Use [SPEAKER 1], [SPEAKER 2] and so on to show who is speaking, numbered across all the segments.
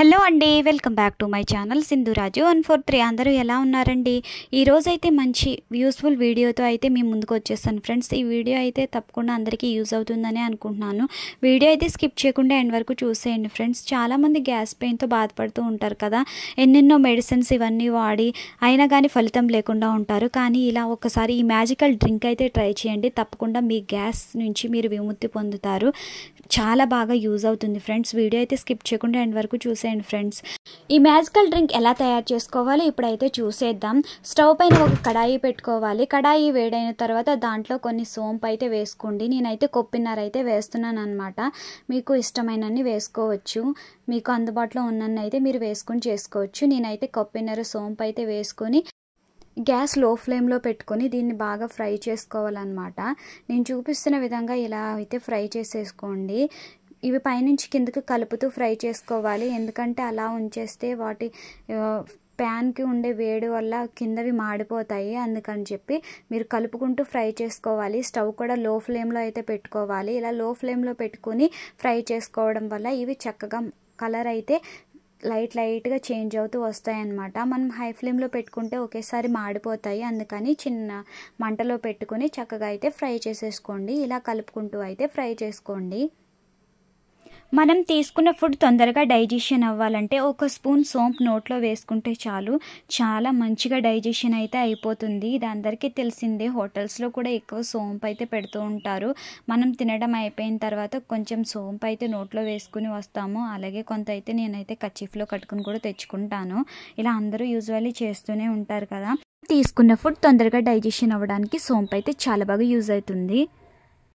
[SPEAKER 1] Hello అండి, welcome back to my channel Sindhuraju 143. అందరూ ఎలా ఉన్నారండి? ఈరోజైతే మంచి యూస్ఫుల్ వీడియోతో అయితే మీ ముందుకు వచ్చేస్తాను ఫ్రెండ్స్. ఈ వీడియో అయితే తప్పకుండా అందరికీ యూజ్ అవుతుందని అనుకుంటున్నాను. వీడియో అయితే స్కిప్ చేయకుండా ఎండ్ వరకు చూసేయండి ఫ్రెండ్స్. చాలామంది గ్యాస్ పెయిన్తో బాధపడుతూ ఉంటారు కదా, ఎన్నెన్నో మెడిసిన్స్ ఇవన్నీ వాడి అయినా కానీ ఫలితం లేకుండా ఉంటారు. కానీ ఇలా ఒకసారి ఈ మ్యాజికల్ డ్రింక్ అయితే ట్రై చేయండి, తప్పకుండా మీ గ్యాస్ నుంచి మీరు విముక్తి పొందుతారు. చాలా బాగా యూజ్ అవుతుంది ఫ్రెండ్స్. వీడియో అయితే స్కిప్ చేయకుండా ఎండ్ వరకు చూసేయండి ఫ్రెండ్స్. ఈ మ్యాజికల్ డ్రింక్ ఎలా తయారు చేసుకోవాలో ఇప్పుడైతే చూసేద్దాం. స్టవ్ పైన ఒక కడాయి పెట్టుకోవాలి. కడాయి వేడైన తర్వాత దాంట్లో కొన్ని సోంపు అయితే వేసుకోండి. నేనైతే కొప్పిన్నర అయితే వేస్తున్నాను అనమాట. మీకు ఇష్టమైనన్ని వేసుకోవచ్చు, మీకు అందుబాటులో ఉన్నన్ని అయితే మీరు వేసుకొని చేసుకోవచ్చు. నేనైతే కొప్పిన్నర సోంపు అయితే వేసుకొని గ్యాస్ లో ఫ్లేమ్లో పెట్టుకొని దీన్ని బాగా ఫ్రై చేసుకోవాలన్నమాట. నేను చూపిస్తున్న విధంగా ఇలా అయితే ఫ్రై చేసేసుకోండి. ఇవి పైనుంచి కిందకి కలుపుతూ ఫ్రై చేసుకోవాలి, ఎందుకంటే అలా ఉంచేస్తే వాటి ప్యాన్కి ఉండే వేడి వల్ల కిందవి మాడిపోతాయి. అందుకని చెప్పి మీరు కలుపుకుంటూ ఫ్రై చేసుకోవాలి. స్టవ్ కూడా లో ఫ్లేమ్లో అయితే పెట్టుకోవాలి. ఇలా లో ఫ్లేమ్లో పెట్టుకొని ఫ్రై చేసుకోవడం వల్ల ఇవి చక్కగా కలర్ అయితే లైట్గా చేంజ్ అవుతూ వస్తాయన్నమాట. మనం హై ఫ్లేమ్లో పెట్టుకుంటే ఒకేసారి మాడిపోతాయి. అందుకని చిన్న మంటలో పెట్టుకొని చక్కగా అయితే ఫ్రై చేసేసుకోండి. ఇలా కలుపుకుంటూ అయితే ఫ్రై చేసుకోండి. మనం తీసుకున్న ఫుడ్ తొందరగా డైజెషన్ అవ్వాలంటే ఒక స్పూన్ సోంపు నోట్లో వేసుకుంటే చాలు, చాలా మంచిగా డైజెషన్ అయితే అయిపోతుంది. ఇది అందరికీ తెలిసిందే. హోటల్స్లో కూడా ఎక్కువ సోంపు అయితే పెడుతూ ఉంటారు. మనం తినడం అయిపోయిన తర్వాత కొంచెం సోంపు అయితే నోట్లో వేసుకుని వస్తాము. అలాగే కొంత అయితే నేనైతే కర్చీఫ్లో కట్టుకుని కూడా తెచ్చుకుంటాను. ఇలా అందరూ యూజువల్లీ చేస్తూనే ఉంటారు కదా. తీసుకున్న ఫుడ్ తొందరగా డైజెషన్ అవ్వడానికి సోంపు అయితే చాలా బాగా యూజ్ అవుతుంది.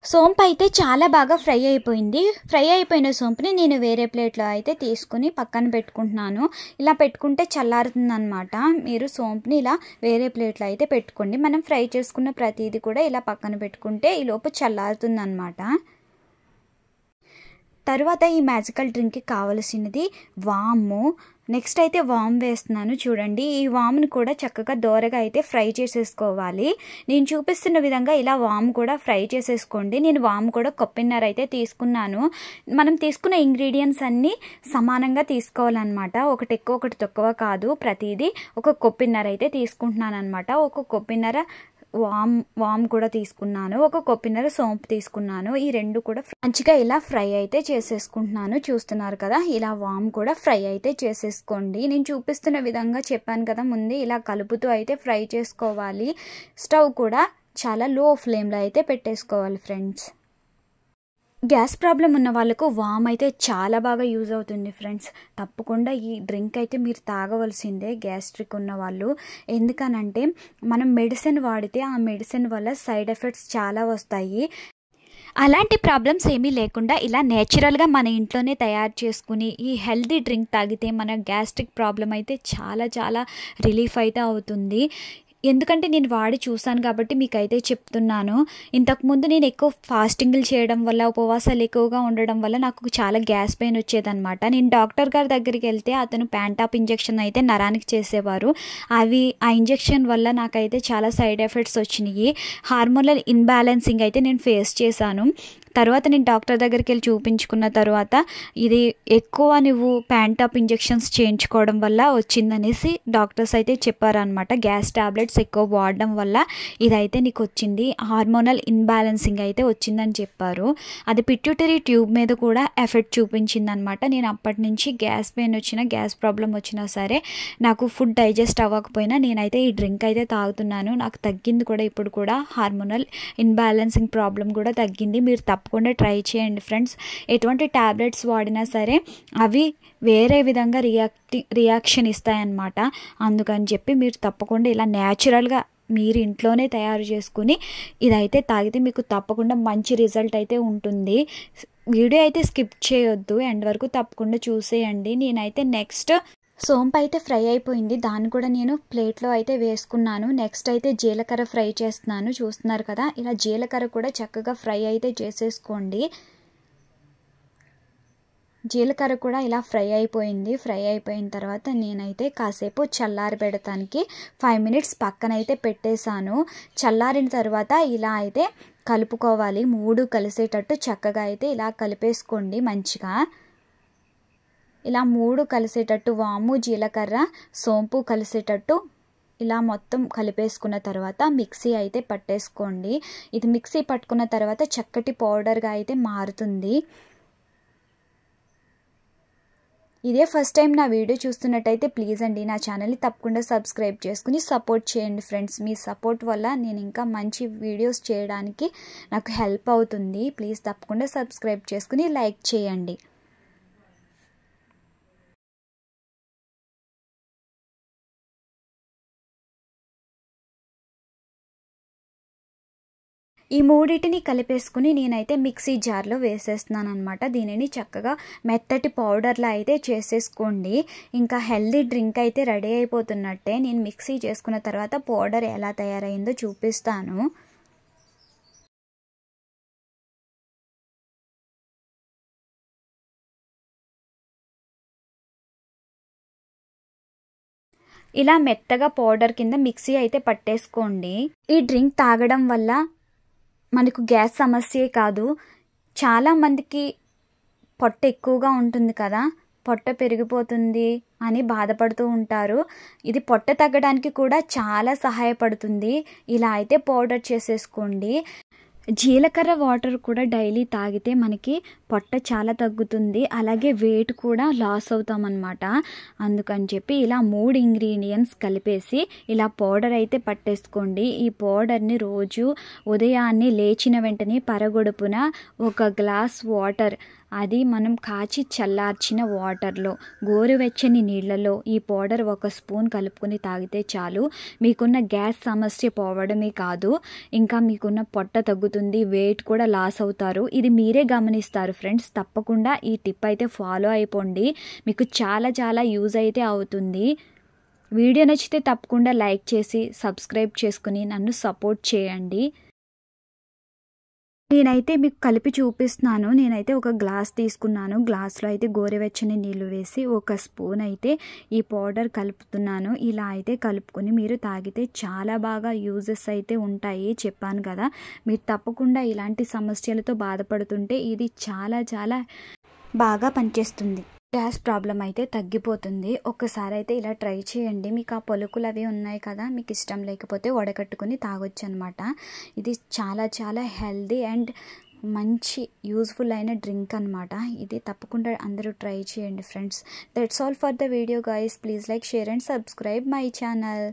[SPEAKER 1] సోంపు అయితే చాలా బాగా ఫ్రై అయిపోయింది. ఫ్రై అయిపోయిన సోంపుని నేను వేరే ప్లేట్లో అయితే తీసుకుని పక్కన పెట్టుకుంటున్నాను. ఇలా పెట్టుకుంటే చల్లారుతుంది అనమాట. మీరు సోంపుని ఇలా వేరే ప్లేట్లో అయితే పెట్టుకోండి. మనం ఫ్రై చేసుకున్న ప్రతిదీ కూడా ఇలా పక్కన పెట్టుకుంటే ఈ లోపు చల్లారుతుంది అనమాట. తర్వాత ఈ మ్యాజికల్ డ్రింక్కి కావలసినది వాము. నెక్స్ట్ అయితే వామ్ వేస్తున్నాను. చూడండి, ఈ వామ్ని కూడా చక్కగా దోరగా అయితే ఫ్రై చేసేసుకోవాలి. నేను చూపిస్తున్న విధంగా ఇలా వామ్ కూడా ఫ్రై చేసేసుకోండి. నేను వామ్ కూడా కొప్పిన్నర అయితే తీసుకున్నాను. మనం తీసుకున్న ఇంగ్రీడియంట్స్ అన్నీ సమానంగా తీసుకోవాలన్నమాట. ఒకటి ఎక్కువ ఒకటి తక్కువ కాదు. ప్రతిదీ ఒక కొప్పిన్నర అయితే తీసుకుంటున్నాను అనమాట. ఒక కొప్పిన్నర వామ్ కూడా తీసుకున్నాను, ఒక కొప్పిన్నర సోంపు తీసుకున్నాను. ఈ రెండు కూడా మంచిగా ఇలా ఫ్రై అయితే చేసేసుకుంటున్నాను. చూస్తున్నారు కదా, ఇలా వామ్ కూడా ఫ్రై అయితే చేసేసుకోండి. నేను చూపిస్తున్న విధంగా చెప్పాను కదా ముందే, ఇలా కలుపుతూ అయితే ఫ్రై చేసుకోవాలి. స్టవ్ కూడా చాలా లో ఫ్లేమ్లో అయితే పెట్టేసుకోవాలి ఫ్రెండ్స్. గ్యాస్ ప్రాబ్లం ఉన్న వాళ్ళకు వామ్ అయితే చాలా బాగా యూజ్ అవుతుంది ఫ్రెండ్స్. తప్పకుండా ఈ డ్రింక్ అయితే మీరు తాగవలసిందే గ్యాస్ట్రిక్ ఉన్న వాళ్ళు. ఎందుకనంటే మనం మెడిసిన్ వాడితే ఆ మెడిసిన్ వల్ల సైడ్ ఎఫెక్ట్స్ చాలా వస్తాయి. అలాంటి ప్రాబ్లమ్స్ ఏమీ లేకుండా ఇలా నేచురల్గా మన ఇంట్లోనే తయారు చేసుకుని ఈ హెల్తీ డ్రింక్ తాగితే మన గ్యాస్ట్రిక్ ప్రాబ్లం అయితే చాలా రిలీఫ్ అయితే అవుతుంది. ఎందుకంటే నేను వాడి చూసాను కాబట్టి మీకైతే చెప్తున్నాను. ఇంతకుముందు నేను ఎక్కువ ఫాస్టింగ్లు చేయడం వల్ల, ఉపవాసాలు ఎక్కువగా ఉండడం వల్ల నాకు చాలా గ్యాస్ పెయిన్ వచ్చేదన్నమాట. నేను డాక్టర్ గారి దగ్గరికి వెళ్తే అతను ప్యాంటాప్ ఇంజెక్షన్ అయితే నరానికి చేసేవారు. ఆ ఇంజెక్షన్ వల్ల నాకైతే చాలా సైడ్ ఎఫెక్ట్స్ వచ్చినాయి. హార్మోనల్ ఇన్బ్యాలెన్సింగ్ అయితే నేను ఫేస్ చేశాను. తర్వాత నేను డాక్టర్ దగ్గరికి వెళ్ళి చూపించుకున్న తర్వాత ఇది ఎక్కువ నువ్వు ప్యాంటాప్ ఇంజెక్షన్స్ చేయించుకోవడం వల్ల వచ్చిందనేసి డాక్టర్స్ అయితే చెప్పారనమాట. గ్యాస్ టాబ్లెట్స్ ఎక్కువ వాడడం వల్ల ఇదైతే నీకు వచ్చింది, హార్మోనల్ ఇన్బ్యాలెన్సింగ్ అయితే వచ్చిందని చెప్పారు. అది పిట్యూటరీ ట్యూబ్ మీద కూడా ఎఫెక్ట్ చూపించిందనమాట. నేను అప్పటి నుంచి గ్యాస్ పెయిన్ వచ్చినా, గ్యాస్ ప్రాబ్లం వచ్చినా సరే, నాకు ఫుడ్ డైజెస్ట్ అవ్వకపోయినా నేనైతే ఈ డ్రింక్ అయితే తాగుతున్నాను. నాకు తగ్గింది కూడా. ఇప్పుడు కూడా హార్మోనల్ ఇన్బ్యాలెన్సింగ్ ప్రాబ్లం కూడా తగ్గింది. మీరు తప్పకుండా ట్రై చేయండి ఫ్రెండ్స్. ఎటువంటి టాబ్లెట్స్ వాడినా సరే అవి వేరే విధంగా రియాక్షన్ ఇస్తాయన్నమాట. అందుకని చెప్పి మీరు తప్పకుండా ఇలా న్యాచురల్గా మీరు ఇంట్లోనే తయారు చేసుకుని ఇదైతే తాగితే మీకు తప్పకుండా మంచి రిజల్ట్ అయితే ఉంటుంది. వీడియో అయితే స్కిప్ చేయొద్దు, ఎండ్ వరకు తప్పకుండా చూసేయండి. నేనైతే నెక్స్ట్ సోంపు అయితే ఫ్రై అయిపోయింది, దాన్ని కూడా నేను ప్లేట్లో అయితే వేసుకున్నాను. నెక్స్ట్ అయితే జీలకర్ర ఫ్రై చేస్తున్నాను. చూస్తున్నారు కదా, ఇలా జీలకర్ర కూడా చక్కగా ఫ్రై అయితే చేసేసుకోండి. జీలకర్ర కూడా ఇలా ఫ్రై అయిపోయింది. ఫ్రై అయిపోయిన తర్వాత నేనైతే కాసేపు చల్లారి పెడతానికి 5 మినిట్స్ పక్కనైతే పెట్టేశాను. చల్లారిన తర్వాత ఇలా అయితే కలుపుకోవాలి. 3 కలిసేటట్టు చక్కగా అయితే ఇలా కలిపేసుకోండి మంచిగా. ఇలా 3 కలిసేటట్టు వాము, జీలకర్ర, సోంపు కలిసేటట్టు ఇలా మొత్తం కలిపేసుకున్న తర్వాత మిక్సీ అయితే పట్టేసుకోండి. ఇది మిక్సీ పట్టుకున్న తర్వాత చక్కటి పౌడర్గా అయితే మారుతుంది. ఇదే ఫస్ట్ టైం నా వీడియో చూస్తున్నట్టయితే ప్లీజ్ అండి నా ఛానల్ని తప్పకుండా సబ్స్క్రైబ్ చేసుకుని సపోర్ట్ చేయండి ఫ్రెండ్స్. మీ సపోర్ట్ వల్ల నేను ఇంకా మంచి వీడియోస్ చేయడానికి నాకు హెల్ప్ అవుతుంది. ప్లీజ్ తప్పకుండా సబ్స్క్రైబ్ చేసుకుని లైక్ చేయండి. ఈ మూడింటిని కలిపేసుకుని నేనైతే మిక్సీ జార్లో వేసేస్తున్నాను అనమాట. దీనిని చక్కగా మెత్తటి పౌడర్లా అయితే చేసేసుకోండి. ఇంకా హెల్దీ డ్రింక్ అయితే రెడీ అయిపోతున్నట్టే. నేను మిక్సీ చేసుకున్న తర్వాత పౌడర్ ఎలా తయారైందో చూపిస్తాను. ఇలా మెత్తగా పౌడర్ కింద మిక్సీ అయితే పట్టేసుకోండి. ఈ డ్రింక్ తాగడం వల్ల మనకు గ్యాస్ సమస్యే కాదు, చాలామందికి పొట్ట ఎక్కువగా ఉంటుంది కదా, పొట్ట పెరిగిపోతుంది అని బాధపడుతూ ఉంటారు. ఇది పొట్ట తగ్గడానికి కూడా చాలా సహాయపడుతుంది. ఇలా అయితే పౌడర్ చేసేసుకోండి. జీలకర్ర వాటర్ కూడా డైలీ తాగితే మనకి పొట్ట చాలా తగ్గుతుంది, అలాగే వెయిట్ కూడా లాస్ అవుతామన్నమాట. అందుకని చెప్పి ఇలా 3 ఇంగ్రీడియంట్స్ కలిపేసి ఇలా పౌడర్ అయితే పట్టేసుకోండి. ఈ పౌడర్ని రోజు ఉదయాన్నే లేచిన వెంటనే పరగొడుపున 1 గ్లాస్ వాటర్, అది మనం కాచి చల్లార్చిన వాటర్లో, గోరువెచ్చని నీళ్ళలో ఈ పౌడర్ 1 స్పూన్ కలుపుకొని తాగితే చాలు. మీకున్న గ్యాస్ సమస్య పోవడమే కాదు, ఇంకా మీకున్న పొట్ట తగ్గుతుంది, వెయిట్ కూడా లాస్ అవుతారు. ఇది మీరే గమనిస్తారు ఫ్రెండ్స్. తప్పకుండా ఈ టిప్ అయితే ఫాలో అయిపోండి, మీకు చాలా చాలా యూజ్ అయితే అవుతుంది. వీడియో నచ్చితే తప్పకుండా లైక్ చేసి సబ్స్క్రైబ్ చేసుకుని నన్ను సపోర్ట్ చేయండి. నేనైతే మీకు కలిపి చూపిస్తున్నాను. నేనైతే 1 గ్లాస్ తీసుకున్నాను. గ్లాస్లో అయితే గోరువెచ్చని నీళ్ళు వేసి 1 స్పూన్ అయితే ఈ పౌడర్ కలుపుతున్నాను. ఇలా అయితే కలుపుకొని మీరు తాగితే చాలా బాగా యూజెస్ అయితే ఉంటాయి. చెప్పాను కదా, మీరు తప్పకుండా ఇలాంటి సమస్యలతో బాధపడుతుంటే ఇది చాలా చాలా బాగా పనిచేస్తుంది. గ్యాస్ ప్రాబ్లం అయితే తగ్గిపోతుంది. ఒక్కసారి అయితే ఇలా ట్రై చేయండి. మీకు ఆ పొలుకులు అవి ఉన్నాయి కదా, మీకు ఇష్టం లేకపోతే వడకట్టుకుని తాగొచ్చు అనమాట. ఇది చాలా చాలా హెల్దీ అండ్ మంచి యూజ్ఫుల్ అయిన డ్రింక్ అనమాట. ఇది తప్పకుండా అందరూ ట్రై చేయండి friends. That's all for the video guys. Please like, share and subscribe my channel.